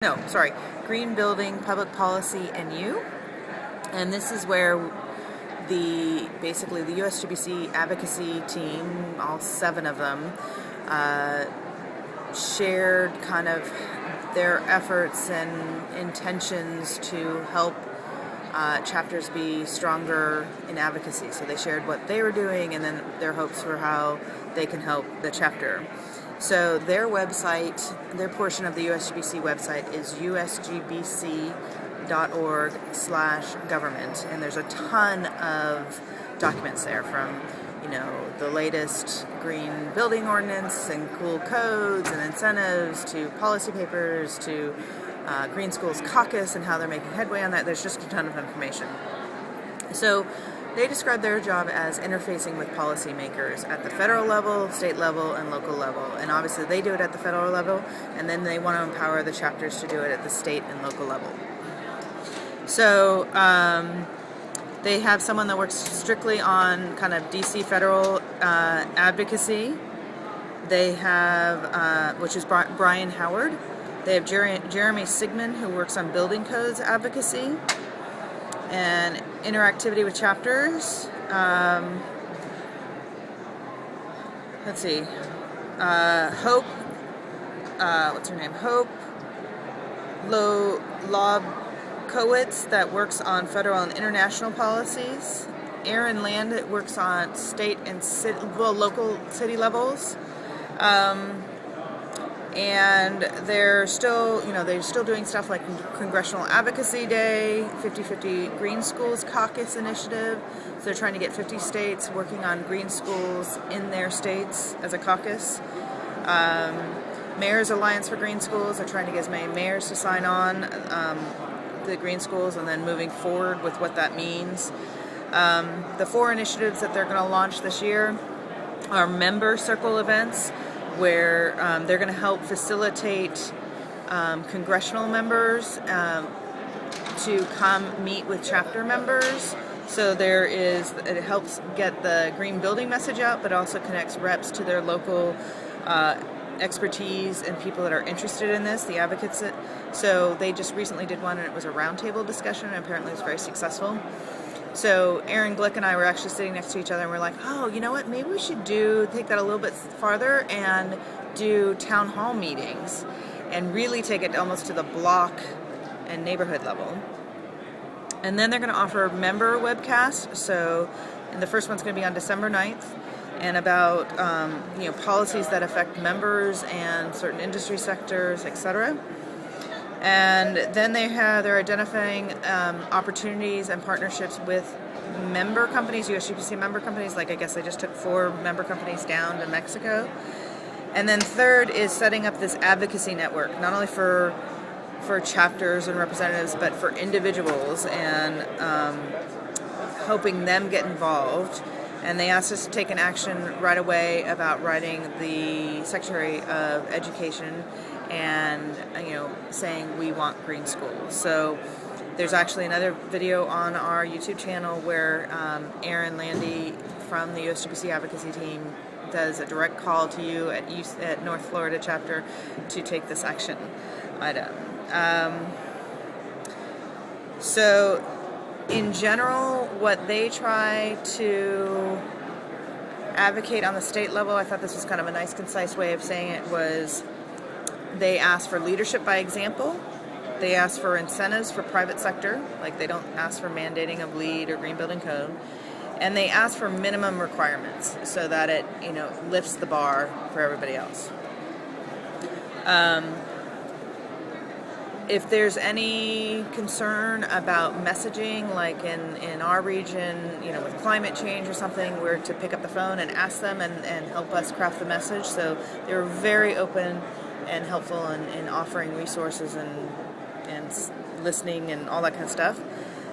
No, sorry, Green Building, Public Policy, and You. And this is where basically the USGBC Advocacy Team, all 7 of them, shared kind of their efforts and intentions to help chapters be stronger in advocacy. So they shared what they were doing and then their hopes for how they can help the chapter. So their website, their portion of the USGBC website is usgbc.org/government, and there's a ton of documents there from, the latest green building ordinance and cool codes and incentives to policy papers to Green Schools Caucus and how they're making headway on that. There's just a ton of information. So they describe their job as interfacing with policymakers at the federal level, state level, and local level. And obviously they do it at the federal level, and then they want to empower the chapters to do it at the state and local level. So they have someone that works strictly on kind of DC federal advocacy. They have, which is Brian Howard. They have Jeremy Sigmund, who works on building codes advocacy and interactivity with chapters. Let's see. Hope, what's her name? Hope Lobkowitz, that works on federal and international policies. Aaron Land, that works on state and local city levels. And they're still doing stuff like Congressional Advocacy Day, 50/50 Green Schools Caucus Initiative. So they're trying to get 50 states working on green schools in their states as a caucus. Mayor's Alliance for Green Schools, they're trying to get as many mayors to sign on the green schools and then moving forward with what that means. The 4 initiatives that they're going to launch this year are member circle events, where they're going to help facilitate congressional members to come meet with chapter members. So it helps get the green building message out, but also connects reps to their local expertise and people that are interested in this, the advocates. So they just recently did one, and it was a roundtable discussion, and apparently it was very successful. So Aaron Glick and I were actually sitting next to each other, and we're like, oh, you know what, maybe we should take that a little bit farther and do town hall meetings and really take it almost to the block and neighborhood level. And then they're going to offer member webcasts. So, and the first one's going to be on December 9th, and about policies that affect members and certain industry sectors, etc. And then they're identifying opportunities and partnerships with member companies, USGBC member companies. Like, I guess they just took 4 member companies down to Mexico. And then third is setting up this advocacy network, not only for chapters and representatives, but for individuals, and helping them get involved. And they asked us to take an action right away about writing the Secretary of Education and saying we want green schools. So there's actually another video on our YouTube channel where Aaron Landy from the USGBC Advocacy Team does a direct call to you at North Florida chapter to take this action item. So in general, what they try to advocate on the state level, I thought this was kind of a nice, concise way of saying it, was they ask for leadership by example. They ask for incentives for private sector, like they don't ask for mandating of LEED or Green Building Code. And they ask for minimum requirements so that it, lifts the bar for everybody else. If there's any concern about messaging, like in our region, with climate change or something, we're to pick up the phone and ask them and help us craft the message. So they were very open and helpful in offering resources and listening and all that kind of stuff.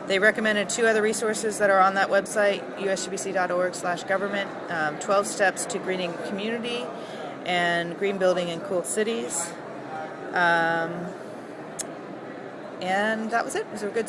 They recommended 2 other resources that are on that website, usgbc.org/government, 12 Steps to Greening Community and Green Building in Cool Cities. And that was it. It was a good